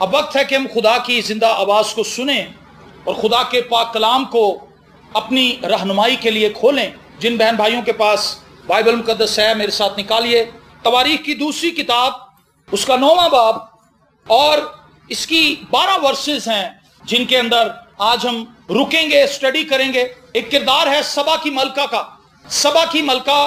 اب وقت ہے کہ ہم خدا کی زندہ آواز کو سنیں اور خدا کے پاک کلام کو اپنی رہنمائی کے لیے کھولیں۔ جن بہن بھائیوں کے پاس بائبل مقدس ہے میرے ساتھ نکالیے تواریخ کی دوسری کتاب، اس کا 9واں باب اور اس کی 12 ورسز ہیں جن کے اندر آج ہم رکیں گے، اسٹڈی کریں گے۔ ایک کردار ہے سبا کی ملکہ کا۔ سبا کی ملکہ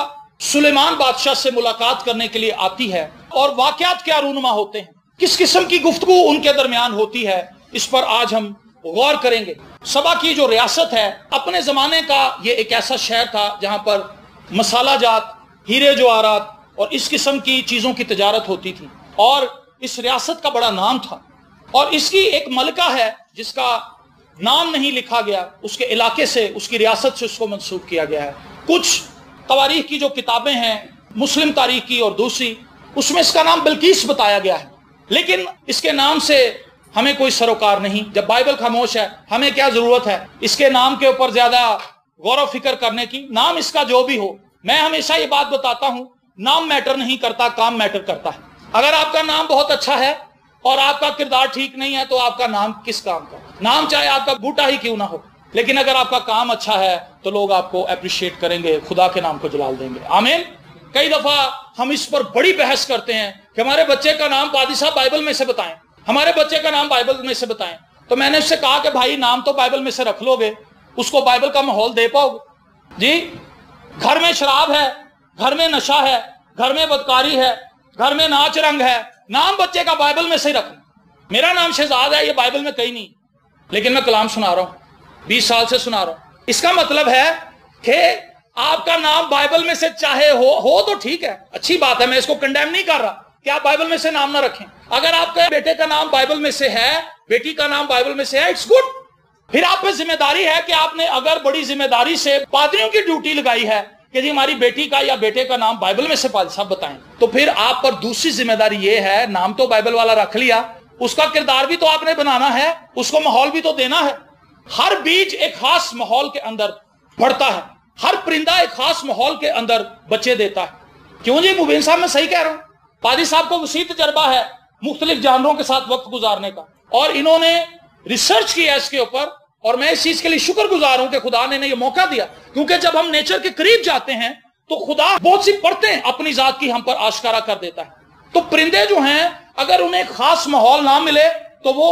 سلیمان بادشاہ سے ملاقات کرنے کے لیے آتی ہے، اور واقعات کیا رونما ہوتے ہیں، کس قسم کی گفتگو ان کے درمیان ہوتی ہے، اس پر آج ہم غور کریں گے۔ سبا کی جو ریاست ہے، اپنے زمانے کا یہ ایک ایسا شہر تھا جہاں پر مسالہ جات، ہیرے جواہرات اور اس قسم کی چیزوں کی تجارت ہوتی تھی، اور اس ریاست کا بڑا نام تھا۔ اور اس کی ایک ملکہ ہے جس کا نام نہیں لکھا گیا، اس کے علاقے سے، اس کی ریاست سے اس کو منسوب کیا گیا ہے۔ کچھ تواریخ کی جو کتابیں ہیں، مسلم تاریخ کی اور دوسری، اس میں اس کا نام بلقیس بتایا گیا ہے، لیکن اس کے نام سے ہمیں کوئی سروکار نہیں۔ جب بائبل خاموش ہے، ہمیں کیا ضرورت ہے اس کے نام کے اوپر زیادہ غور و فکر کرنے کی؟ نام اس کا جو بھی ہو، میں ہمیشہ یہ بات بتاتا ہوں، نام میٹر نہیں کرتا، کام میٹر کرتا ہے۔ اگر آپ کا نام بہت اچھا ہے اور آپ کا کردار ٹھیک نہیں ہے تو آپ کا نام کس کام کا؟ نام چاہے آپ کا بوٹا ہی کیوں نہ ہو، لیکن اگر آپ کا کام اچھا ہے تو لوگ آپ کو اپریشیٹ کریں گے، خدا کے نام کو جلال دیں گے۔ آمین۔ کئی دفعہ ہم اس پر بڑی بحث کرتے ہیں کہ ہمارے بچے کا نام پادری صاحب بائبل میں سے بتائیں، ہمارے بچے کا نام بائبل میں سے بتائیں۔ تو میں نے اس سے کہا کہ بھائی نام تو بائبل میں سے رکھ لو گے، اس کو بائبل کا ماحول دے پاؤ گے؟ جی، گھر میں شراب ہے، گھر میں نشہ ہے، گھر میں بدکاری ہے، گھر میں ناچ رنگ ہے، نام بچے کا بائبل میں سے رکھنا۔ میرا نام شہزاد ہے، یہ بائبل میں کہیں نہیں، لیکن میں کلام سنا رہا ہوں، 20 سال سے سنا رہا ہوں۔ اس کا مطلب ہے کہ آپ کا نام بائبل میں سے چاہے ہو تو ٹھیک ہے، اچھی بات ہے، میں اس کو کنڈیم نہیں کر رہا کہ آپ بائبل میں سے نام نہ رکھیں۔ اگر آپ کے بیٹے کا نام بائبل میں سے ہے، بیٹی کا نام بائبل میں سے ہے، اٹس گڈ۔ پھر آپ پہ ذمہ داری ہے کہ آپ نے اگر بڑی ذمہ داری سے پادریوں کی ڈیوٹی لگائی ہے کہ جی ہماری بیٹی کا یا بیٹے کا نام بائبل میں سے پادری صاحب بتائیں، تو پھر آپ پر دوسری ذمہ داری یہ ہے، نام تو بائبل والا رکھ لیا، اس کا کردار بھی تو آپ نے بنانا ہے، اس کو ماحول بھی تو دینا ہے۔ ہر بیج ایک خاص ماحول کے اندر بڑھتا ہے، ہر پرندہ ایک خاص ماحول کے اندر بچے دیتا ہے۔ کیوں جی مبین صاحب، میں صحیح کہہ رہا ہوں؟ پادری صاحب کو وسیع تجربہ ہے مختلف جانوروں کے ساتھ وقت گزارنے کا، اور انہوں نے ریسرچ کیا اس کے اوپر، اور میں اس چیز کے لیے شکر گزار ہوں کہ خدا نے یہ موقع دیا، کیونکہ جب ہم نیچر کے قریب جاتے ہیں تو خدا بہت سی پرتیں اپنی ذات کی ہم پر آشکارا کر دیتا ہے۔ تو پرندے جو ہیں، اگر انہیں خاص ماحول نہ ملے تو وہ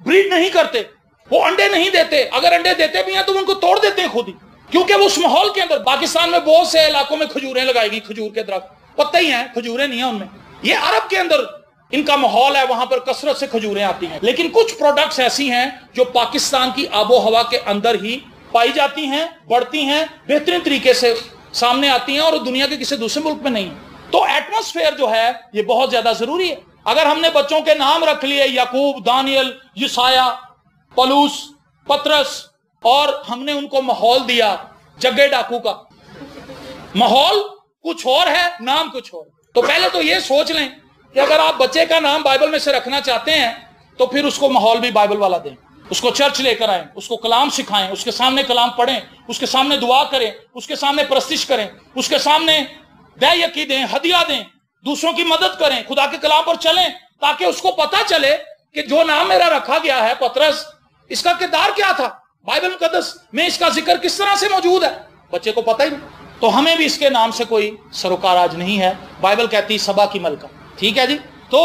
بریڈ نہیں کرتے، وہ انڈے نہیں دیتے، اگر انڈے دیتے بھی ہیں تو ان کو توڑ دیتے ہیں خود ہی، کیونکہ وہ اس ماحول کے اندر۔ پاکستان میں بہت سے علاقوں میں کھجوریں لگائی گئی، کھجور کے درخت، پتہ ہی ہیں کھجوریں نہیں ہیں ان میں۔ یہ عرب کے اندر ان کا ماحول ہے، وہاں پر کثرت سے کھجوریں آتی ہیں، لیکن کچھ پروڈکٹس ایسی ہیں جو پاکستان کی آب و ہوا کے اندر ہی پائی جاتی ہیں، بڑھتی ہیں، بہترین طریقے سے سامنے آتی ہیں، اور دنیا کے کسی دوسرے ملک میں نہیں۔ تو ایٹماسفیئر جو ہے یہ بہت زیادہ ضروری ہے۔ اگر ہم نے بچوں کے نام رکھ لیے یعقوب، دانیل، یسایہ، پولس، پطرس، اور ہم نے ان کو ماحول دیا جگے ڈاکو کا، ماحول کچھ اور ہے، نام کچھ اور، تو پہلے تو یہ سوچ لیں کہ اگر آپ بچے کا نام بائبل میں سے رکھنا چاہتے ہیں تو پھر اس کو ماحول بھی بائبل والا دیں، اس کو چرچ لے کر آئیں، اس کو کلام سکھائیں، اس کے سامنے کلام پڑھیں، اس کے سامنے دعا کریں، اس کے سامنے پرستش کریں، اس کے سامنے دے یقی دیں، ہدیہ دیں، دوسروں کی مدد کریں، خدا کے کلام پر چلیں، تاکہ اس کو پتا چلے کہ جو نام میرا رکھا گیا ہے پطرس، اس کا کردار کیا تھا، بائبل مقدس میں اس کا ذکر کس طرح سے موجود ہے۔ بچے کو پتہ ہی نہیں، تو ہمیں بھی اس کے نام سے کوئی سروکار آج نہیں ہے۔ بائبل کہتی سبا کی ملکہ، ٹھیک ہے جی۔ تو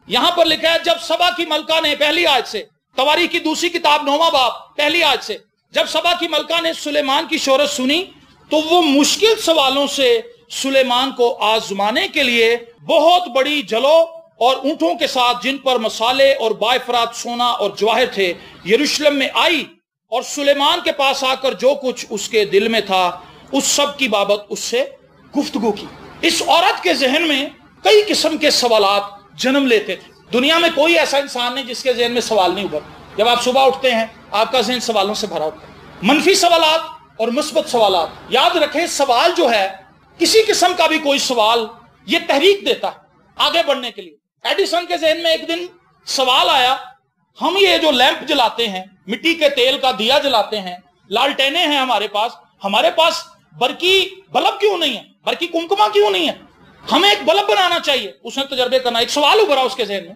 یہاں پر لکھا ہے جب سبا کی ملکہ نے، پہلی آیت سے، تواریخ کی دوسری کتاب 9واں باب پہلی آیت سے، جب سبا کی ملکہ نے سلیمان کی شہرت سنی تو وہ مشکل سوالوں سے سلیمان کو آزمانے کے لیے بہت بڑی جلو اور اونٹوں کے ساتھ جن پر مصالے اور بائفرات سونا اور جواہر تھے یروشلم میں آئی، اور سلیمان کے پاس آ کر جو کچھ اس کے دل میں تھا اس سب کی بابت اس سے گفتگو کی۔ اس عورت کے ذہن میں کئی قسم کے سوالات جنم لیتے تھے۔ دنیا میں کوئی ایسا انسان نہیں جس کے ذہن میں سوال نہیں ابھرتے۔ جب آپ صبح اٹھتے ہیں آپ کا ذہن سوالوں سے بھرا ہوتا ہے، منفی سوالات اور مثبت سوالات۔ یاد رکھیں سوال جو ہے، کسی قسم کا بھی کوئی سوال، یہ تحریک دیتا ہے آگے بڑھنے کے لیے۔ ایڈیسن کے ذہن میں ایک دن سوال آیا، ہم یہ جو لیمپ جلاتے ہیں، مٹی کے تیل کا دیا جلاتے ہیں، لالٹینیں ہیں ہمارے پاس برقی بلب کیوں نہیں ہے، برقی کمکما کیوں نہیں ہے، ہمیں ایک بلب بنانا چاہیے۔ اس نے تجربے کرنا، ایک سوال ابھرا اس کے ذہن میں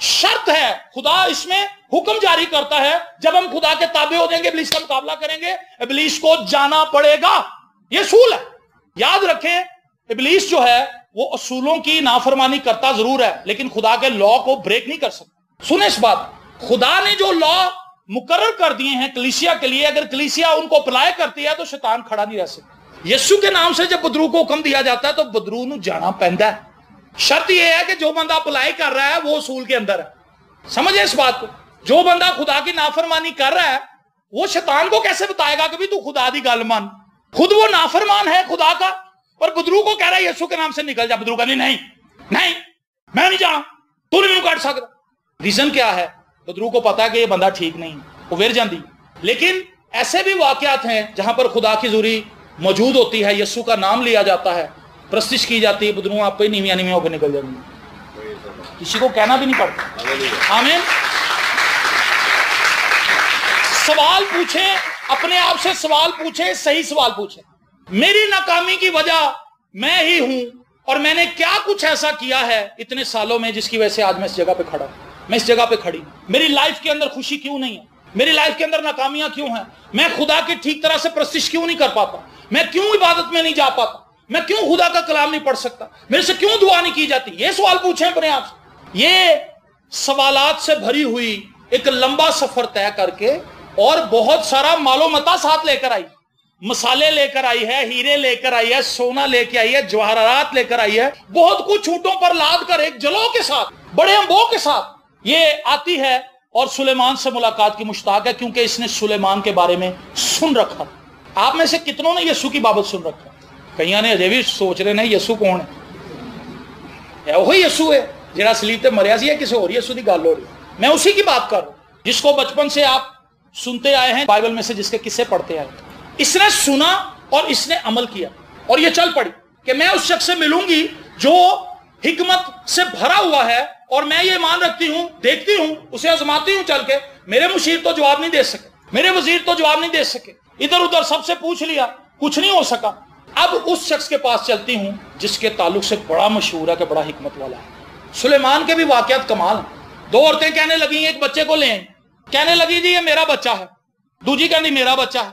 شرط ہے، خدا اس میں حکم جاری کرتا ہے، جب ہم خدا کے تابع ہو جائیں گے، ابلیس کا مقابلہ کریں گے، ابلیس کو جانا پڑے گا. یہ اصول ہے. یاد رکھیں ابلیس جو ہے وہ اصولوں کی نافرمانی کرتا ضرور ہے لیکن خدا کے لا کو بریک نہیں کر سکتا. سنیں اس بات، خدا نے جو لا مقرر کر دیے ہیں کلیسیا کے لیے، اگر کلیسیا ان کو اپلائی کرتی ہے تو شیطان کھڑا نہیں رہ سکتا. یسوع کے نام سے جب بدرو کو حکم دیا جاتا ہے تو بدرو نو جانا پہنتا ہے. شرط یہ ہے کہ جو بندہ اپلائی کر رہا ہے وہ اصول کے اندر ہے. سمجھے اس بات کو؟ جو بندہ خدا کی نافرمانی کر رہا ہے وہ شیطان کو کیسے بتائے گا کہ بھی تو خدا دی گل مان؟ خود وہ نافرمان ہے خدا کا، اور بدرو کو کہہ رہا ہے یسوع کے نام سے نکل جا. بدرو کا نہیں میں نہیں جانا، تو نہیں کاٹ سکتا. ریزن کیا ہے؟ بدرو کو پتا ہے کہ یہ بندہ ٹھیک نہیں، وہ ور جاندی. لیکن ایسے بھی واقعات ہیں جہاں پر خدا کی ظہوری موجود ہوتی ہے، یسوع کا نام لیا جاتا ہے، پرستش کی جاتی ہے، بدرو آپ پہ نیویاں ہو کے نکل جائیں گے، کسی کو کہنا بھی نہیں پڑتا. آمین. سوال پوچھیں اپنے آپ سے، سوال پوچھیں، صحیح سوال پوچھیں. میری ناکامی کی وجہ میں ہی ہوں، اور میں نے کیا کچھ ایسا کیا ہے اتنے سالوں میں جس کی وجہ سے آج میں اس جگہ پہ کھڑا ہوں، میں اس جگہ پہ کھڑی ہوں. میری لائف کے اندر خوشی کیوں نہیں ہے؟ میری لائف کے اندر ناکامیاں کیوں ہیں؟ میں خدا کی ٹھیک طرح سے پرستش کیوں نہیں کر پاتا؟ میں کیوں عبادت میں نہیں جا پاتا؟ میں کیوں خدا کا کلام نہیں پڑھ سکتا؟ میرے سے کیوں دعا نہیں کی جاتی؟ یہ سوال پوچھیں اپنے آپ سے. یہ سوالات سے بھری ہوئی ایک لمبا سفر طے کر کے اور بہت سارا مال و متا ساتھ لے کر آئی، مسالے لے کر آئی ہے، ہیرے لے کر آئی ہے، سونا لے کے آئی ہے، جواہرات لے کر آئی ہے، بہت کچھ اونٹوں پر لاد کر ایک جلو کے ساتھ، بڑے امبو کے ساتھ یہ آتی ہے اور سلیمان سے ملاقات کی مشتاق ہے، کیونکہ اس نے سلیمان کے بارے میں سن رکھا. آپ میں سے کتنوں نے یسوع کی بابت سن رکھا؟ کئیاں نے اجے بھی سوچ رہے ہیں یسوع کون ہے؟ وہی یسوع ہے جہاں سلیب تے مریا سی، ہے کسی اور یسوع کی گل ہو رہی. میں اسی کی بات کر رہا ہوں جس کو بچپن سے آپ سنتے آئے ہیں، بائبل میں سے جس کے قصے پڑھتے آئے. اس نے سنا اور اس نے عمل کیا، اور یہ چل پڑی کہ میں اس شخص سے ملوں گی جو حکمت سے بھرا ہوا ہے، اور میں یہ مان رکھتی ہوں، دیکھتی ہوں، اسے آزماتی ہوں چل کے. میرے مشیر تو جواب نہیں دے سکے، میرے وزیر تو جواب نہیں دے سکے، ادھر ادھر سب سے پوچھ لیا، کچھ نہیں ہو سکا. اب اس شخص کے پاس چلتی ہوں جس کے تعلق سے بڑا مشہور ہے کہ بڑا حکمت والا ہے. سلیمان کے بھی واقعات کمال ہیں. دو عورتیں کہنے لگی ایک بچے کو لے آئیں، کہنے لگی جی یہ میرا بچہ ہے، دوجی کہندی میرا بچہ ہے.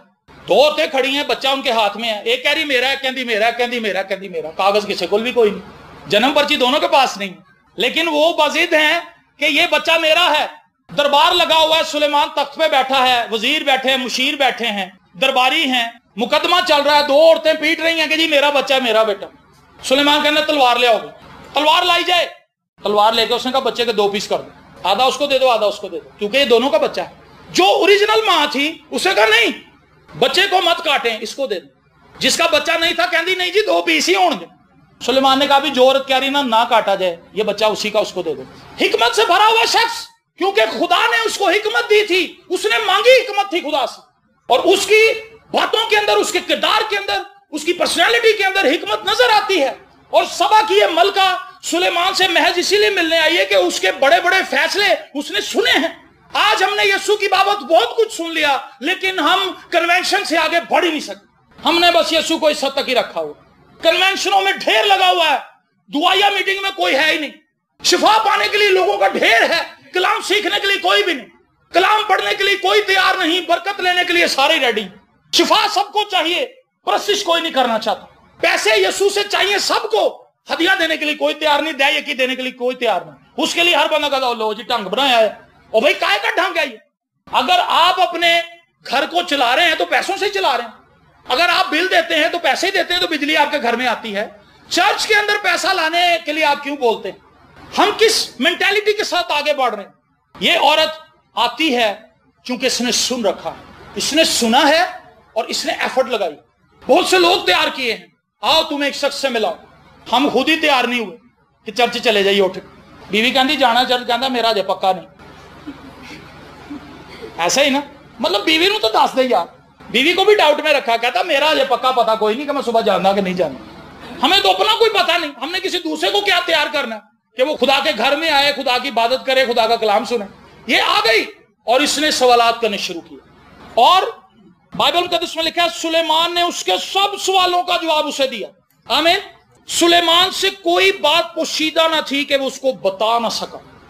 دو عورتیں کھڑی ہیں، بچہ ان کے ہاتھ میں ہے، ایک کہہ رہی میرا ہے، کہندی میرا ہے، کہندی میرا، کہندی میرا. کاغذ کسی کو بھی کوئی نہیں، جنم پرچی دونوں کے پاس نہیں، لیکن وہ بضد ہیں کہ یہ بچہ میرا ہے. دربار لگا ہوا ہے، سلیمان تخت پہ بیٹھا ہے، وزیر بیٹھے ہیں، مشیر بیٹھے ہیں، درباری ہیں، مقدمہ چل رہا ہے. دو عورتیں پیٹ رہی ہیں کہ جی میرا بچہ ہے، میرا بیٹا. سلیمان کہنا تلوار لے آؤ گے، تلوار لائی جائے. تلوار لے کے اس نے کہا بچے کے 2 پیس کر دو، آدھا اس کو دے دو، آدھا اس کو دے دو، کیونکہ یہ دونوں کا بچہ ہے. جو اوریجنل ماں تھی اس نے کہا نہیں، بچے کو مت کاٹیں، اس کو دے دو. جس کا بچہ نہیں تھا کہندی نہیں جی 2 پیس ہی ہون گے. سلیمان نے کہا بھی جو عورت کہہ رہی نہ کاٹا جائے، یہ بچہ اسی کا، اس کو دے دو. حکمت سے بھرا ہوا شخص، کیونکہ خدا نے اس کو حکمت دی تھی، اس نے مانگی حکمت تھی خدا سے، اور اس کی باتوں کے اندر، اس کے کردار کے اندر، اس کی پرسنالٹی کے اندر حکمت نظر آتی ہے. اور سبا کی یہ ملکہ سلیمان سے محض اسی لیے ملنے آئی ہے کہ اس کے بڑے بڑے فیصلے اس نے سنے ہیں. آج ہم نے یسوع کی بابت بہت کچھ سن لیا لیکن ہم کنونشن سے آگے بڑھ ہی نہیں سکتے. ہم نے بس یسوع کو اس حد تک ہی رکھا ہوا. کنونشنوں میں ڈھیر لگا ہوا ہے، دعائیہ میٹنگ میں کوئی ہے ہی نہیں. شفا پانے کے لیے لوگوں کا ڈھیر ہے، کلام سیکھنے کے لیے کوئی بھی نہیں، کلام پڑھنے کے لیے کوئی تیار نہیں، برکت لینے کے لیے سارے ریڈی. شفا سب کو چاہیے، پرستش کوئی نہیں کرنا چاہتا. پیسے یسوع سے چاہیے سب کو، ہدیہ دینے کے لیے کوئی تیار نہیں، دیا یکی دینے کے لیے کوئی تیار نہیں. اس کے لیے ہر بندہ کہتا لو جی ڈھنگ بنایا ہے. اور بھائی کائے کا ڈھنگ ہے یہ؟ اگر آپ اپنے گھر کو چلا رہے ہیں تو پیسوں سے چلا رہے ہیں. اگر آپ بل دیتے ہیں تو پیسے ہی دیتے ہیں تو بجلی آپ کے گھر میں آتی ہے. چرچ کے اندر پیسہ لانے کے لیے آپ کیوں بولتے ہیں؟ ہم کس مینٹیلٹی کے ساتھ آگے بڑھ رہے ہیں؟ یہ عورت آتی ہے چونکہ اس نے سن رکھا ہے، اس نے سنا ہے اور اس نے ایفرٹ لگائی. بہت سے لوگ تیار کیے ہیں، آؤ تمہیں ایک شخص سے ملاؤ. ہم خود ہی تیار نہیں ہوئے کہ چرچ چلے جائیے اٹھ. بیوی کہندی جانا چرچ، کہندا میرا جے پکا نہیں. ایسا ہی نا، مطلب بیوی نو تو دس دے یار. بیوی کو بھی ڈاؤٹ میں رکھا، کہتا میرا جے پکا پتا کوئی نہیں کہ میں صبح جانا کہ نہیں جانا. ہمیں تو اپنا کوئی پتا نہیں، ہم نے کسی دوسرے کو کیا تیار کرنا ہے کہ وہ خدا کے گھر میں آئے، خدا کی عبادت کرے، خدا کا کلام سنے. یہ آ گئی اور اس نے سوالات کرنے شروع کیے. اور بائبل مقدس میں لکھا ہے سلیمان نے اس کے سب سوالوں کا جواب اسے دیا. آمین. سلیمان سے کوئی بات پوشیدہ نہ تھی کہ وہ اس کو بتا نہ سکا.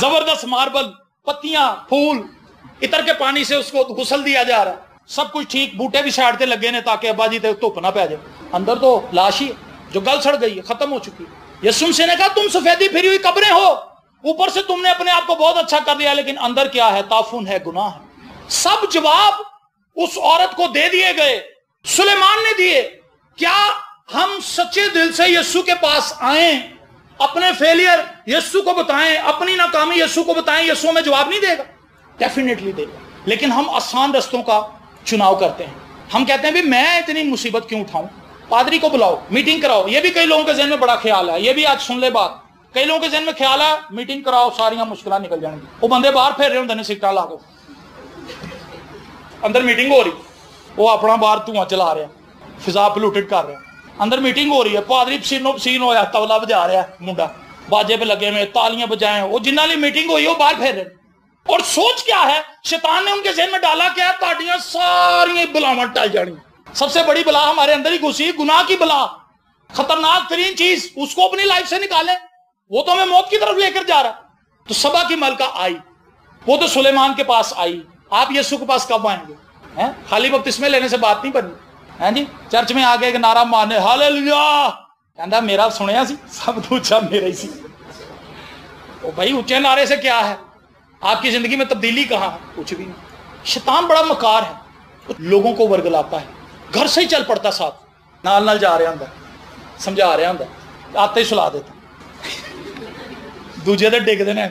زبردست ماربل، پتیاں، پھول، اتر کے پانی سے اس کو غسل دیا جا رہا ہے، سب کچھ ٹھیک، بوٹے بھی سائڈ تے لگے نے تاکہ ابا جی تے دھوپ نہ پہ جائے. اندر تو لاش ہی ہے جو گل سڑ گئی ہے، ختم ہو چکی ہے. یسوع مسیح نے کہا تم سفیدی پھری ہوئی قبریں ہو، اوپر سے تم نے اپنے آپ کو بہت اچھا کر لیا، لیکن اندر کیا ہے؟ تعفن ہے، گناہ ہے. سب جواب اس عورت کو دے دیے گئے، سلیمان نے دیے. کیا ہم سچے دل سے یسوع کے پاس آئیں، اپنے فیلئر یسوع کو بتائیں، اپنی ناکامی یسوع کو بتائیں، یسوع ہمیں جواب نہیں دے گا؟ ڈیفینیٹلی دے گا. لیکن ہم آسان رستوں کا چناؤ کرتے ہیں. ہم کہتے ہیں بھی میں اتنی مصیبت کیوں اٹھاؤں، پادری کو بلاؤ، میٹنگ کراؤ. یہ بھی کئی لوگوں کے ذہن میں بڑا خیال ہے، یہ بھی آج سن لے بات. کئی لوگوں کے ذہن میں خیال ہے میٹنگ کراؤ ساریاں مشکلات نکل جائیں گی. وہ بندے باہر پھیر رہے ہوتے ہیں سگٹاں لا کے، اندر میٹنگ ہو رہی، وہ اپنا باہر دھواں چلا رہا ہے، فضا پلوٹڈ کر رہا ہے. اندر میٹنگ ہو رہی ہے، پادری پسینو پسین ہوا، طبلہ بجا رہا ہے، منڈا باجے پہ لگے ہوئے، تالیاں بجائیں. وہ جنہاں لی میٹنگ ہوئی وہ باہر پھیر رہے. اور سوچ کیا ہے؟ شیطان نے ان کے ذہن میں ڈالا کیا؟ تاڑیاں ساری بلاواں ٹل جانی. سب سے بڑی بلا ہمارے اندر ہی گھسی، گناہ کی بلا، خطرناک ترین چیز. اس کو اپنی لائف سے نکالیں، وہ تو ہمیں موت کی طرف لے کر جا رہا. تو سبا کی ملکہ آئی، وہ تو سلیمان کے پاس آئی. آپ یسوع کے پاس کب آئیں گے؟ خالی بپتسمے لینے سے بات نہیں بنی. جی چرچ میں آگے ایک نعرہ مارنے ہاللیلویا، کہندا میرا سنیا سی، سب تو اچھا میرا ہی سی. او بھائی اونچے نعرے سے کیا ہے؟ آپ کی زندگی میں تبدیلی کہاں ہے؟ کچھ بھی نہیں. شیطان بڑا مکار ہے، لوگوں کو ورگلاتا ہے. گھر سے ہی چل پڑتا، ساتھ نال نال جا رہا ہوں، سمجھا رہا ہوں، آتے ہی سلا دیتا، دوجے دے ڈگ دینا.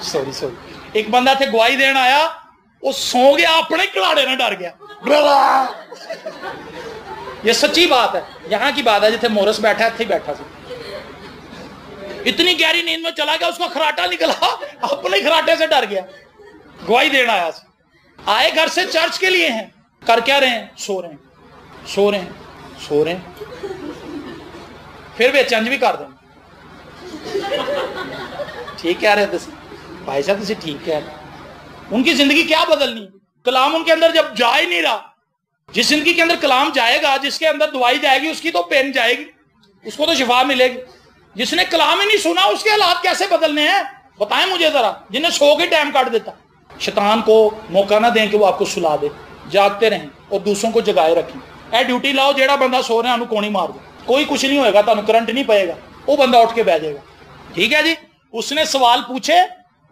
سوری. ایک بندہ تھے گواہی دین آیا، وہ سو گیا، اپنے کلاڑے نہ ڈر گیا. یہ سچی بات ہے، یہاں کی بات ہے. جتنے مورس بیٹھا ہے، بیٹھا سی، اتنی گہری نیند میں چلا گیا، اس کا خراٹا نکلا، اپنے خراٹے سے ڈر گیا. گواہی دینا آیا سی. آئے گھر سے چرچ کے لیے ہیں، کر کیا رہے ہیں؟ سو رہے ہیں. پھر بھی چنج بھی کر دیں. ٹھیک کہہ رہے تھے بھائی صاحب، تسی ٹھیک کہہ رہے. ان کی زندگی کیا بدلنی؟ کلام ان کے اندر جب جا ہی نہیں رہا. جس زندگی کے اندر کلام جائے گا، جس کے اندر دعائی جائے گی، اس کی تو پین جائے گی، اس کو تو شفا ملے گی. جس نے کلام ہی نہیں سنا، اس کے حالات کیسے بدلنے ہیں؟ بتائیں مجھے ذرا. جنہیں سو کے ٹائم کاٹ دیتا. شیطان کو موقع نہ دیں کہ وہ آپ کو سلا دے. جاگتے رہیں اور دوسروں کو جگائے رکھیں. اے ڈیوٹی لاؤ، جیڑا بندہ سو رہا ہے انہوں کونی مار دو، کوئی کچھ نہیں ہوئے گا، تانوں کرنٹ نہیں پائے گا، وہ بندہ اٹھ کے بیٹھ جائے گا. ٹھیک ہے جی. اس نے سوال پوچھے،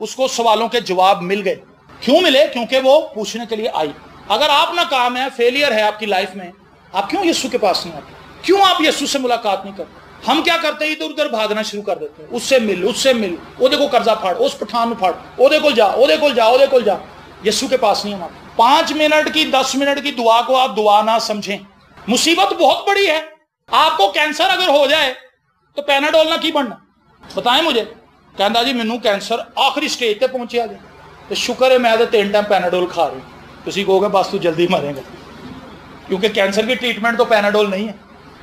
اس کو سوالوں کے جواب مل گئے. کیوں ملے؟ کیونکہ وہ پوچھنے کے لیے آئی. اگر آپ ناکام ہیں، فیلئر ہے آپ کی لائف میں، آپ کیوں یسوع کے پاس نہیں آتے؟ کیوں آپ یسوع سے ملاقات نہیں کرتے؟ ہم کیا کرتے ہیں؟ ادھر ادھر بھاگنا شروع کر دیتے ہیں. اس سے مل، وہ دیکھو قرضہ پھاڑ، اس پٹھان پھاڑ، وہ دیکھو جا. یسوع کے پاس نہیں ہم. 5 منٹ کی 10 منٹ کی دعا کو آپ دعا نہ سمجھیں. مصیبت بہت بڑی ہے. آپ کو کینسر اگر ہو جائے تو پیناڈول نہ کی بننا؟ بتائیں مجھے. کہندا جی مینوں کینسر آخری سٹیج تے پہنچیا جی، تو شکر ہے میں 3 ٹائم پیناڈول کھا رہی ہوں. تسی کہو گے بس تو جلدی مرے گا، کیونکہ کینسر کی ٹریٹمنٹ تو پیناڈول نہیں ہے.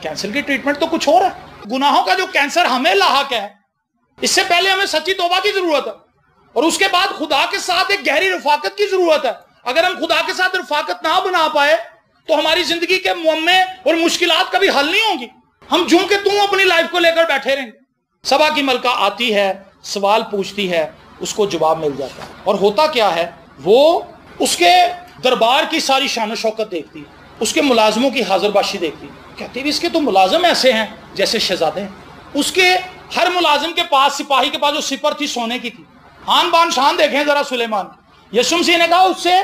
کینسر کی ٹریٹمنٹ تو کچھ اور ہے. گناہوں کا جو کینسر ہمیں لاحق ہے، اس سے پہلے ہمیں سچی توبہ کی ضرورت ہے، اور اس کے بعد خدا کے ساتھ ایک گہری رفاقت کی ضرورت ہے. اگر ہم خدا کے ساتھ رفاقت نہ بنا پائے تو ہماری زندگی کے معمے اور مشکلات کبھی حل نہیں ہوں گی. ہم جوں کہ توں اپنی لائف کو لے کر بیٹھے رہیں گے. سبا کی ملکہ آتی ہے، سوال پوچھتی ہے، اس کو جواب مل جاتا ہے. اور ہوتا کیا ہے؟ وہ اس کے دربار کی ساری شان و شوکت دیکھتی ہے، اس کے ملازموں کی حاضر باشی دیکھتی ہے. کہتی ہے اس کے تو ملازم ایسے ہیں جیسے شہزادے ہیں. اس کے ہر ملازم کے پاس، سپاہی کے پاس جو سپر تھی سونے کی تھی. آن بان شان دیکھیں ذرا سلیمان. یسوع مسیح نے کہا اس سے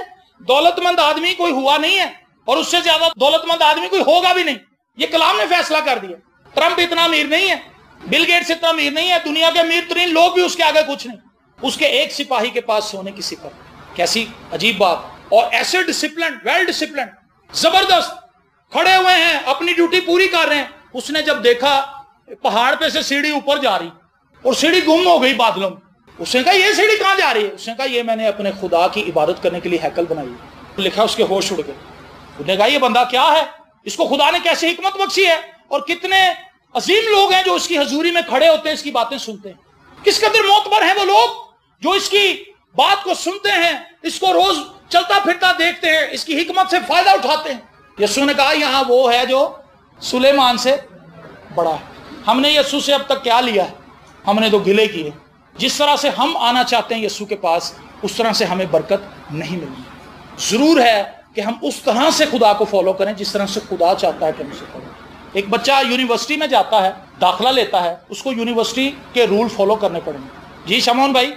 دولت مند آدمی کوئی ہوا نہیں ہے، اور اس سے زیادہ دولت مند آدمی کوئی ہوگا بھی نہیں. یہ کلام نے فیصلہ کر دیا. ٹرمپ اتنا امیر نہیں ہے، بل گیٹس اتنا امیر نہیں ہے، دنیا کے امیر ترین لوگ بھی اس کے آگے کچھ نہیں. اس کے ایک سپاہی کے پاس سونے کی سپر. کیسی عجیب بات. اور ایسے ڈسپلن، ویل ڈسپلن، زبردست کھڑے ہوئے ہیں، اپنی ڈیوٹی پوری کر رہے ہیں. اس نے جب دیکھا پہاڑ پہ سے سیڑھی اوپر جا رہی اور سیڑھی گم ہو گئی بادلوں میں، اس نے کہا یہ سیڑھی کہاں جا رہی ہے؟ اس نے کہا یہ میں نے اپنے خدا کی عبادت کرنے کے لیے ہیکل بنائی ہے. لکھا اس کے ہوش اڑ گئے. اس نے کہا یہ بندہ کیا ہے؟ اس کو خدا نے کیسے حکمت بخشی ہے، اور کتنے عظیم لوگ ہیں جو اس کی حضوری میں کھڑے ہوتے ہیں، اس کی باتیں سنتے ہیں. کس قدر معتبر ہیں وہ لوگ جو اس کی بات کو سنتے ہیں، اس کو روز چلتا پھرتا دیکھتے ہیں، اس کی حکمت سے فائدہ اٹھاتے ہیں. یسوع نے کہا یہاں وہ ہے جو سلیمان سے بڑا ہے. ہم نے یسوع سے اب تک کیا لیا ہے؟ ہم نے تو گلے کیے. جس طرح سے ہم آنا چاہتے ہیں یسوع کے پاس، اس طرح سے ہمیں برکت نہیں ملنی۔ ضرور ہے کہ ہم اس طرح سے خدا کو فالو کریں جس طرح سے خدا چاہتا ہے کہ ہم اسے کریں۔ ایک بچہ یونیورسٹی میں جاتا ہے، داخلہ لیتا ہے، اس کو یونیورسٹی کے رول فالو کرنے پڑیں گے۔ جی شمعون بھائی،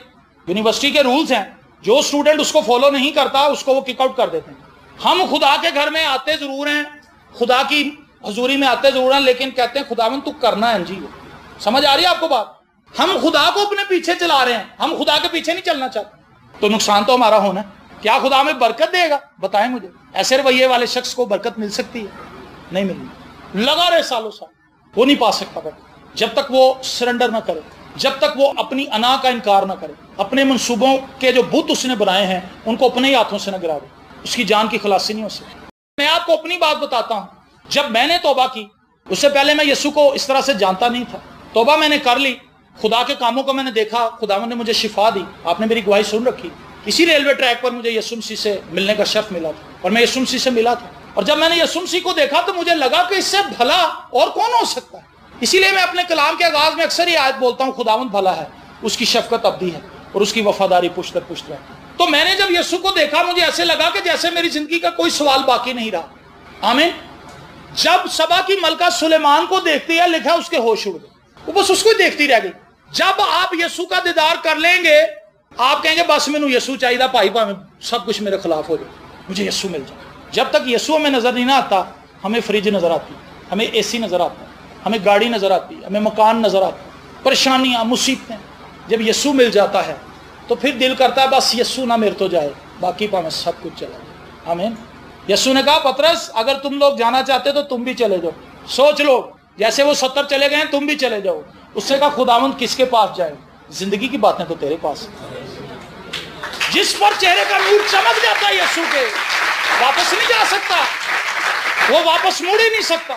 یونیورسٹی کے رولز ہیں، جو اسٹوڈنٹ اس کو فالو نہیں کرتا اس کو وہ کک آؤٹ کر دیتے ہیں۔ ہم خدا کے گھر میں آتے ضرور ہیں، خدا کی حضوری میں آتے ضرور ہیں، لیکن کہتے ہیں خداوند تو کرنا ہے جی۔ سمجھ آ رہی ہے آپ کو بات؟ ہم خدا کو اپنے پیچھے چلا رہے ہیں، ہم خدا کے پیچھے نہیں چلنا چاہتے، تو نقصان تو ہمارا ہونا ہے۔ کیا خدا ہمیں برکت دے گا؟ بتائیں مجھے۔ ایسے رویے والے شخص کو برکت مل سکتی ہے؟ نہیں ملتی۔ لگا رہے سالوں سال، وہ نہیں پا سکتا برکت جب تک وہ سرنڈر نہ کرے، جب تک وہ اپنی انا کا انکار نہ کرے، اپنے منصوبوں کے جو بت اس نے بنائے ہیں ان کو اپنے ہی ہاتھوں سے نہ گرا دے، اس کی جان کی خلاصی نہیں ہو سکتی۔ میں آپ کو اپنی بات بتاتا ہوں، جب میں نے توبہ کی، اس سے پہلے میں یسوع کو اس طرح سے جانتا نہیں تھا۔ توبہ میں نے کر لی، خدا کے کاموں کو میں نے دیکھا، خداوند نے مجھے شفا دی، آپ نے میری گواہی سن رکھی۔ اسی ریلوے ٹریک پر مجھے یسوع مسیح سے ملنے کا شرف ملا تھا، اور میں یسوع مسیح سے ملا تھا، اور جب میں نے یسوع مسیح کو دیکھا تو مجھے لگا کہ اس سے بھلا اور کون ہو سکتا ہے۔ اسی لیے میں اپنے کلام کے آغاز میں اکثر یہ آیت بولتا ہوں، خداوند بھلا ہے، اس کی شفقت ابدی ہے اور اس کی وفاداری پشت در پشت ہے۔ تو میں نے جب یسوع کو دیکھا مجھے ایسے لگا کہ جیسے میری زندگی کا کوئی سوال باقی نہیں رہا۔ آمین۔ جب سبا کی ملکہ سلیمان کو دیکھتی ہے، لکھا اس کے ہوش اڑ گئے، وہ بس اس کو ہی دیکھتی رہ گئی۔ جب آپ یسوع کا دیدار کر لیں گے، آپ کہیں گے بس مینوں یسوع چاہیے، بھائی بھاویں سب کچھ میرے خلاف ہو جائے، مجھے یسوع مل جائے۔ جب تک یسوع ہمیں نظر نہیں نہ آتا، ہمیں فریج نظر آتی، ہمیں اے سی نظر آتا، ہمیں گاڑی نظر آتی، ہمیں مکان نظر آتا، پریشانیاں، مصیبتیں۔ جب یسوع مل جاتا ہے تو پھر دل کرتا ہے بس یسوع نہ میرے تو جائے، باقی پاویں سب کچھ چلا جائے۔ آمین۔ یسوع نے کہا پترس اگر تم لوگ جانا چاہتے تو تم بھی چلے جاؤ۔ سوچ لو، جیسے وہ 70 چلے گئے ہیں تم بھی چلے جاؤ۔ اس سے کہا خداوند کس کے پاس جائے؟ زندگی کی باتیں تو تیرے پاس، جس پر چہرے کا نور چمک جاتا ہے یسوع کے، واپس نہیں جا سکتا، وہ واپس مڑ ہی نہیں سکتا۔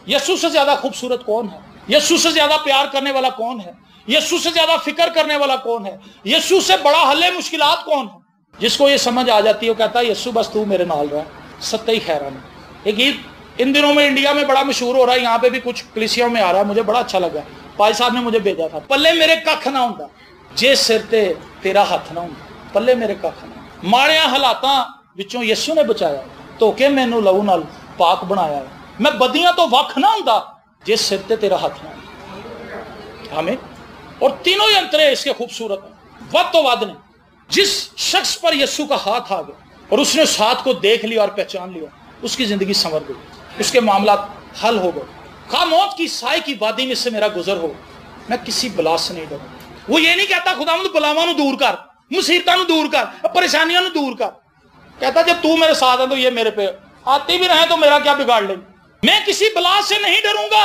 یسوع سے زیادہ خوبصورت کون ہے؟ یسوع سے زیادہ پیار کرنے والا کون ہے؟ یسوع سے زیادہ فکر کرنے والا کون ہے؟ یسوع سے بڑا حل مشکلات کون ہے؟ جس کو یہ سمجھ آ جاتی ہے وہ کہتا ہے یسوع بس تو میرے نال رہا، ستّی خیران۔ ایک گیت ان دنوں میں انڈیا میں بڑا مشہور ہو رہا ہے، یہاں پہ بھی کچھ کلیسیوں میں آ رہا ہے، مجھے بڑا اچھا لگا، پائی صاحب نے مجھے بھیجا تھا۔ پلے میرے ککھ نہ ہوندا جے سر تے تیرا ہاتھ نہ ہوندا، پلے میرے ککھ نہ، ماڑیاں حالاتاں وچوں یسوع نے بچایا، دھوکے مینوں لہو نال پاک بنایا ہے، میں بدیاں تو وکھ نہ ہوندا جے سر تے تیرا ہاتھ نہ ہوندا۔ آمین۔ اور تینوں ہی انترے اس کے خوبصورت ہیں، ود تو ود نے۔ جس شخص پر یسوع کا ہاتھ آ گیا اور اس نے اس ہاتھ کو دیکھ لیا اور پہچان لیا، اس کی زندگی سنور گئی، اس کے معاملات حل ہو گئے۔ خواہ موت کی سائے کی وادی میں سے میرا گزر ہو، میں کسی بلا سے نہیں ڈروں۔ وہ یہ نہیں کہتا خداوند بلاواں نو دور کر، مصیبتاں نو دور کر، پریشانیاں نو دور کر، کہتا جب تو میرے ساتھ ہے تو یہ میرے پہ آتی بھی رہے تو میرا کیا بگاڑ لیں گے۔ میں کسی بلا سے نہیں ڈروں گا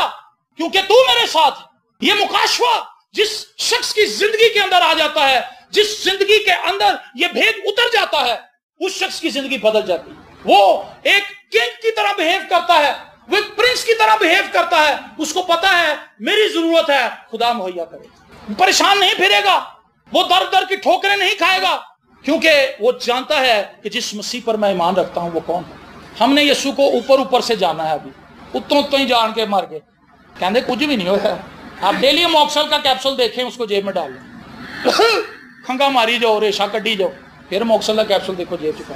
کیونکہ تو میرے ساتھ ہے۔ یہ مکاشفہ جس شخص کی زندگی کے اندر آ جاتا ہے، جس زندگی کے اندر یہ بھید اتر جاتا ہے، اس شخص کی زندگی بدل جاتی ہے۔ وہ ایک کنگ کی طرح بہیو کرتا ہے، وہ ایک پرنس کی طرح بہیو کرتا ہے۔ اس کو پتا ہے میری ضرورت ہے، خدا مہیا کرے، پریشان نہیں پھرے گا، وہ در در کی ٹھوکریں نہیں کھائے گا، کیونکہ وہ جانتا ہے کہ جس مسیح پر میں ایمان رکھتا ہوں وہ کون ہے۔ ہم نے یسوع کو اوپر اوپر سے جانا ہے، ابھی اتوں ہی جان کے مر گئے، کہندے کچھ بھی نہیں ہوا۔ آپ ڈیلی موکسل کا کیپسول دیکھیں، اس کو جیب میں ڈال لیں، کھنگا ماری جاؤ، ریشا کڈی جاؤ، پھر موکسل کا کیپسول دیکھو جیب چکا،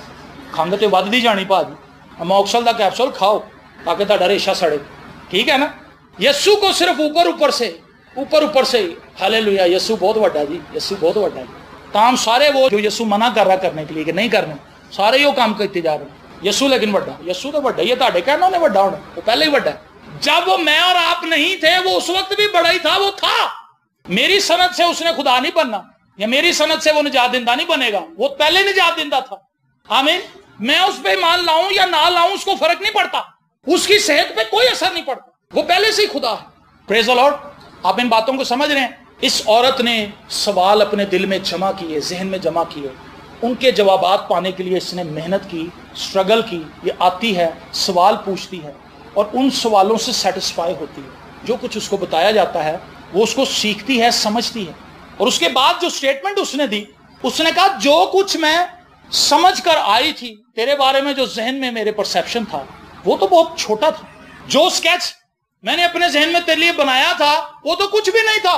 کھنگ تو ودتی جانی بھاجی، موکسل کا کیپسول کھاؤ تاکہ تہاڈا ریشا سڑے، ٹھیک ہے نا۔ یسوع کو صرف اوپر اوپر سے ہالےلویا، یسوع بہت بڑا جی، یسوع بہت بڑا ہے۔ کام سارے وہ جو یسوع منع کر رہا کرنے کے لیے کہ نہیں کرنے، سارے ہی وہ کام کرتے جا رہے ہیں۔ یسوع لیکن بڑا، یسوع تو بڑا، یہ تہاڈے کہنا نے بڑا ہونا، وہ پہلے ہی بڑا ہے۔ جب وہ میں اور آپ نہیں تھے وہ اس وقت بھی بڑا ہی تھا، وہ تھا۔ میری سند سے اس نے خدا نہیں بننا، یا میری سند سے وہ نجات دندہ نہیں بنے گا، وہ پہلے نجات دندہ تھا۔ آمین۔ میں اس پہ ایمان لاؤں یا نہ لاؤں اس کو فرق نہیں پڑتا، اس کی صحت پہ کوئی اثر نہیں پڑتا، وہ پہلے سے ہی خدا ہے۔ پریز دی لارڈ۔ آپ ان باتوں کو سمجھ رہے ہیں؟ اس عورت نے سوال اپنے دل میں جمع کیے، ذہن میں جمع کیے، ان کے جوابات پانے کے لیے اس نے محنت کی، سٹرگل کی۔ یہ آتی ہے، سوال پوچھتی ہے اور ان سوالوں سے سیٹسفائی ہوتی ہے۔ جو کچھ اس کو بتایا جاتا ہے وہ اس کو سیکھتی ہے، سمجھتی ہے، اور اس کے بعد جو سٹیٹمنٹ اس نے دی، اس نے کہا جو کچھ میں سمجھ کر آئی تھی تیرے بارے میں، جو ذہن میں میرے پرسیپشن تھا وہ تو بہت چھوٹا تھا، جو سکیچ میں نے اپنے ذہن میں تیرے لیے بنایا تھا وہ تو کچھ بھی نہیں تھا،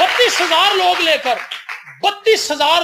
32,000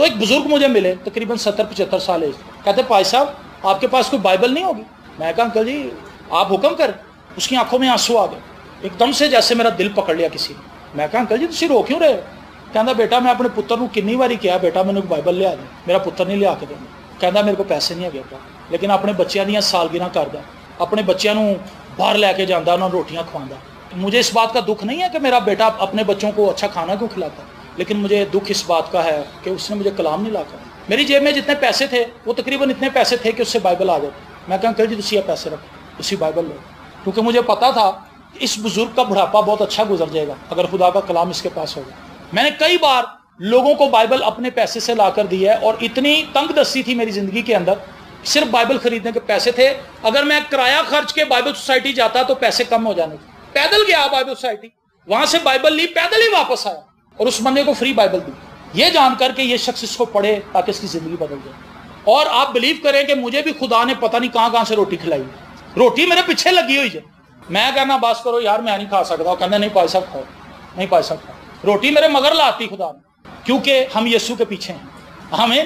تو ایک بزرگ مجھے ملے تقریباً 70-75 سال ایج، کہتے بھائی صاحب آپ کے پاس کوئی بائبل نہیں ہوگی؟ میں کہا انکل جی آپ حکم کریں۔ اس کی آنکھوں میں آنسو آ گئے، ایک دم سے جیسے میرا دل پکڑ لیا کسی نے۔ میں کہا انکل جی تسی رو کیوں رہے ہو؟ کہنا بیٹا میں اپنے پتر کو کنی باری کیا بیٹا میں نے بائبل لیا دیں، میرا پتر نہیں لیا کے دینا، کہنا میرے کو پیسے نہیں ہے لیکن اپنے بچیاں دیاں سالگرہ کردا، اپنے بچیاں نو باہر لے کے جانا، انہوں روٹیاں کھواندا۔ مجھے اس بات کا دکھ نہیں ہے کہ میرا بیٹا اپنے بچوں کو اچھا کھانا کیوں کھلاتا، لیکن مجھے دکھ اس بات کا ہے کہ اس نے مجھے کلام نہیں لا کر۔ میری جیب میں جتنے پیسے تھے وہ تقریباً اتنے پیسے تھے کہ اس سے بائبل آ جاتی۔ میں کہا انکل جی تسی یہ پیسے رکھو، اسی بائبل لو، کیونکہ مجھے پتا تھا کہ اس بزرگ کا بڑھاپا بہت اچھا گزر جائے گا اگر خدا کا کلام اس کے پاس ہوگا۔ میں نے کئی بار لوگوں کو بائبل اپنے پیسے سے لا کر دی ہے، اور اتنی تنگ دستی تھی میری زندگی کے اندر، صرف بائبل خریدنے کے پیسے تھے، اگر میں کرایہ خرچ کے بائبل سوسائٹی جاتا تو پیسے کم ہو جانے تھے۔ پیدل گیا بائبل سوسائٹی، وہاں سے بائبل لی، پیدل ہی واپس آیا اور اس بندے کو فری بائبل دی، یہ جان کر کہ یہ شخص اس کو پڑھے تاکہ اس کی زندگی بدل جائے۔ اور آپ بلیو کریں کہ مجھے بھی خدا نے پتہ نہیں کہاں سے روٹی کھلائی، روٹی میرے پیچھے لگی ہوئی ہے، میں کہنا بس کرو یار میں نہیں کھا سکتا، وہ کہنا نہیں پائی صاحب کھاؤ، نہیں پائی صاحب کھاؤ، روٹی میرے مگر لاتی خدا نے، کیونکہ ہم یسوع کے پیچھے ہیں۔ ہمیں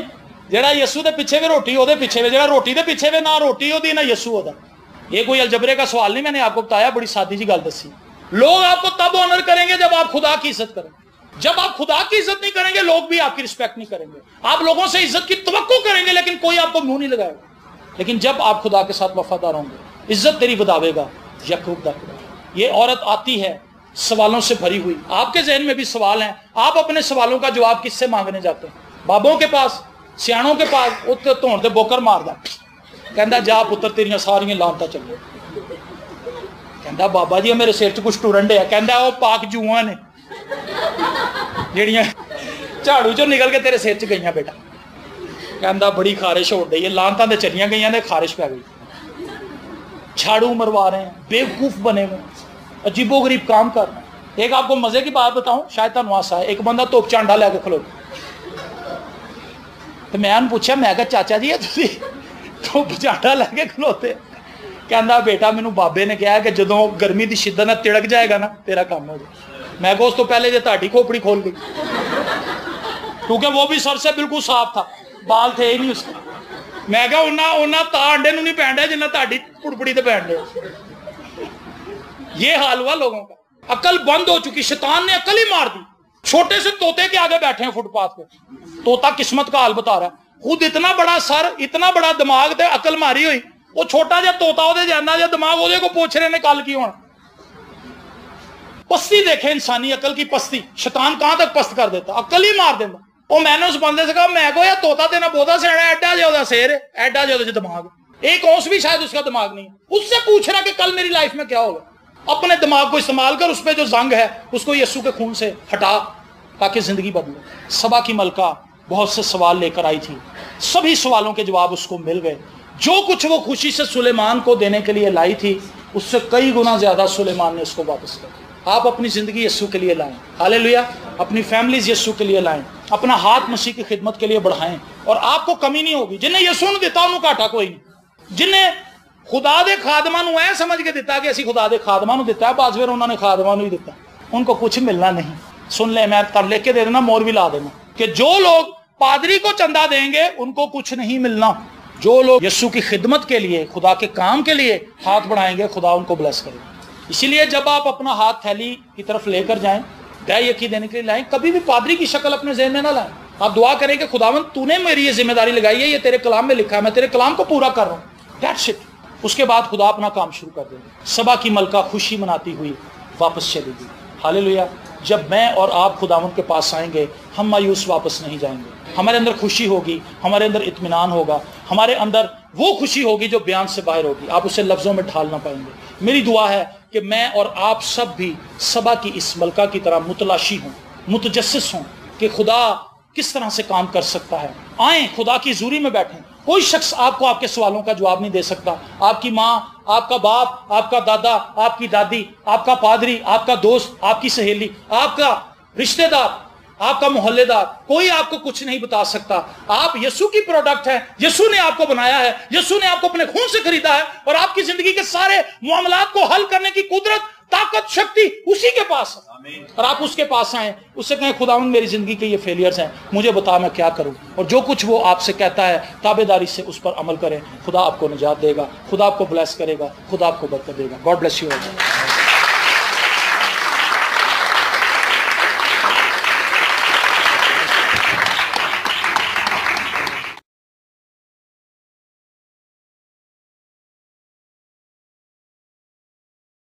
جڑا یسوع دے پیچھے وے روٹی وہ پیچھے وے، جڑا روٹی دے پیچھے وے نہ روٹی ہوتی نہ یسوع ہوتا۔ یہ کوئی الجبرے کا سوال نہیں، میں نے آپ کو بتایا، بڑی سادی جی گل دسی۔ لوگ آپ کو تب آنر کریں گے جب آپ خدا کی عزت کریں گے، جب آپ خدا کی عزت نہیں کریں گے لوگ بھی آپ کی رسپیکٹ نہیں کریں گے۔ آپ لوگوں سے عزت کی توقع کریں گے لیکن کوئی آپ کو منہ نہیں لگائے گا، لیکن جب آپ خدا کے ساتھ وفادار ہوں گے عزت تیری بداوے گا یعقوب دا خدا۔ یہ عورت آتی ہے سوالوں سے بھری ہوئی، آپ کے ذہن میں بھی سوال ہیں، آپ اپنے سوالوں کا جواب کس سے مانگنے جاتے ہیں؟ بابوں کے پاس، سیاحوں کے پاس؟ وہ تو دے بوکر مار دا، کہندا جا پتر تیریاں ساریاں لانتا چلے۔ کہندا بابا جی میرے سر چ کچھ ٹورن ڈیا، کہندا وہ پاک جوواں نے جڑیاں جھاڑو چوں نکل کے تیرے سر چ گئیاں بیٹا۔ کہندا بڑی خارش ہو رہی ہے، لانتاں تے چلیاں گئیاں نے، خارش پہ گئی، جھاڑو مروا رہے ہیں، بیوقوف بنے ہوئے، عجیب و غریب کام کر رہے ہیں۔ ایک آپ کو مزے کی بات بتاؤں، شاید تانوں ہاس آئے، ایک بندہ توپ چانڈا لے کے کھلوتا، تو میں نے پوچھا، میں کہا چاچا جی تسی توپ چانڈا لے کے کھلوتے؟ کہندا بیٹا مینوں بابے نے کہا کہ جدوں گرمی دی شدت نہ تڑک جائے گا نا تیرا کام ہو جائے۔ میں کہا اس تو پہلے جے تہاڈی کھوپڑی کھول گئی، کیونکہ وہ بھی سر سے بالکل صاف تھا، بال تھے ہی نہیں اس کے۔ میں کہا انہاں تا انڈے نوں نہیں پہن ڈے جنہ تہاڈی پڑپڑی تے پہن ڈے۔ یہ حال ہوا لوگوں کا، عقل بند ہو چکی، شیطان نے عقل ہی مار دی۔ چھوٹے سے طوطے کے آگے بیٹھے ہیں فٹ پاتھ پہ، طوطا قسمت کا حال بتا رہا ہے، خود اتنا بڑا سر، اتنا بڑا دماغ تے عقل ماری ہوئی، وہ چھوٹا جا طوطا وہ جانا جا دماغ وہ کو پوچھ رہے نے کل کی ہونا۔ پستی دیکھے انسانی عقل کی پستی، شیطان کہاں تک پست کر دیتا، عقل ہی مار دینا۔ وہ میں نے اس بندے سے کہا، میں کو یا طوطا دینا بہت سیاڑا، ایڈا جا دا سیر ہے، ایڈا جا دا دماغ، ایک اونس بھی شاید اس کا دماغ نہیں ہے۔ اس سے پوچھ رہا کہ کل میری لائف میں کیا ہوگا۔ اپنے دماغ کو استعمال کر، اس پہ جو زنگ ہے اس کو یسوع کے خون سے ہٹا تاکہ زندگی بدلے۔ سبا کی ملکہ بہت سے سوال لے کر آئی تھی، سبھی سوالوں کے جواب اس کو مل گئے۔ جو کچھ وہ خوشی سے سلیمان کو دینے کے لیے لائی تھی اس سے کئی گنا زیادہ سلیمان نے اس کو واپس کر۔ آپ اپنی زندگی یسوع کے لیے لائیں، ہاللیلویا، اپنی فیملیز یسوع کے لیے لائیں، اپنا ہاتھ مسیح کی خدمت کے لیے بڑھائیں، اور آپ کو کمی نہیں ہوگی۔ جنہیں یسوع نے دیتا انہوں گھاٹا کوئی نہیں، جنہیں خدا دے خادماں نوں اے سمجھ کے دیتا کہ اسی خدا دے خادماں نوں دیتا ہے، بعض ویر انہوں نے خادماں نوں ہی دیتا، ان کو کچھ ملنا نہیں۔ سن لیں، میں تر لے کے دے دینا، مور بھی لا دینا، کہ جو لوگ پادری کو چندہ دیں گے ان کو کچھ نہیں ملنا، جو لوگ یسوع کی خدمت کے لیے، خدا کے کام کے لیے ہاتھ بڑھائیں گے خدا ان کو بلیس کرے گا۔ اسی لیے جب آپ اپنا ہاتھ تھیلی کی طرف لے کر جائیں، دہ یقین دینے کے لیے لائیں، کبھی بھی پادری کی شکل اپنے ذہن میں نہ لائیں۔ آپ دعا کریں کہ خداوند تو نے میری یہ ذمہ داری لگائی ہے، یہ تیرے کلام میں لکھا ہے، میں تیرے کلام کو پورا کر رہا ہوں، دیٹس اٹ۔ اس کے بعد خدا اپنا کام شروع کر دے گا۔ سبا کی ملکہ خوشی مناتی ہوئی واپس چلی گئی، ہاللیلویا۔ جب میں اور آپ خداوند کے پاس آئیں گے ہم مایوس واپس نہیں جائیں گے، ہمارے اندر خوشی ہوگی، ہمارے اندر اطمینان ہوگا، ہمارے اندر وہ خوشی ہوگی جو بیان سے باہر ہوگی، آپ اسے لفظوں میں ڈھال نہ پائیں گے۔ میری دعا ہے کہ میں اور آپ سب بھی سبا کی اس ملکہ کی طرح متلاشی ہوں، متجسس ہوں کہ خدا کس طرح سے کام کر سکتا ہے۔ آئیں خدا کی حضوری میں بیٹھیں، کوئی شخص آپ کو آپ کے سوالوں کا جواب نہیں دے سکتا، آپ کی ماں، آپ کا باپ، آپ کا دادا، آپ کی دادی، آپ کا پادری، آپ کا دوست، آپ کی سہیلی، آپ کا رشتہ دار، آپ کا محلے دار، کوئی آپ کو کچھ نہیں بتا سکتا۔ آپ یسوع کی پروڈکٹ ہیں، یسوع نے آپ کو بنایا ہے، یسوع نے آپ کو اپنے خون سے خریدا ہے، اور آپ کی زندگی کے سارے معاملات کو حل کرنے کی قدرت طاقت شکتی اسی کے پاس ہے، اور آپ اس کے پاس آئیں، اس سے کہیں خداوند میری زندگی کے یہ فیلیئرز ہیں، مجھے بتا میں کیا کروں، اور جو کچھ وہ آپ سے کہتا ہے تابعداری سے اس پر عمل کریں، خدا آپ کو نجات دے گا، خدا آپ کو بلیس کرے گا، خدا آپ کو برکت دے گا۔ God bless you.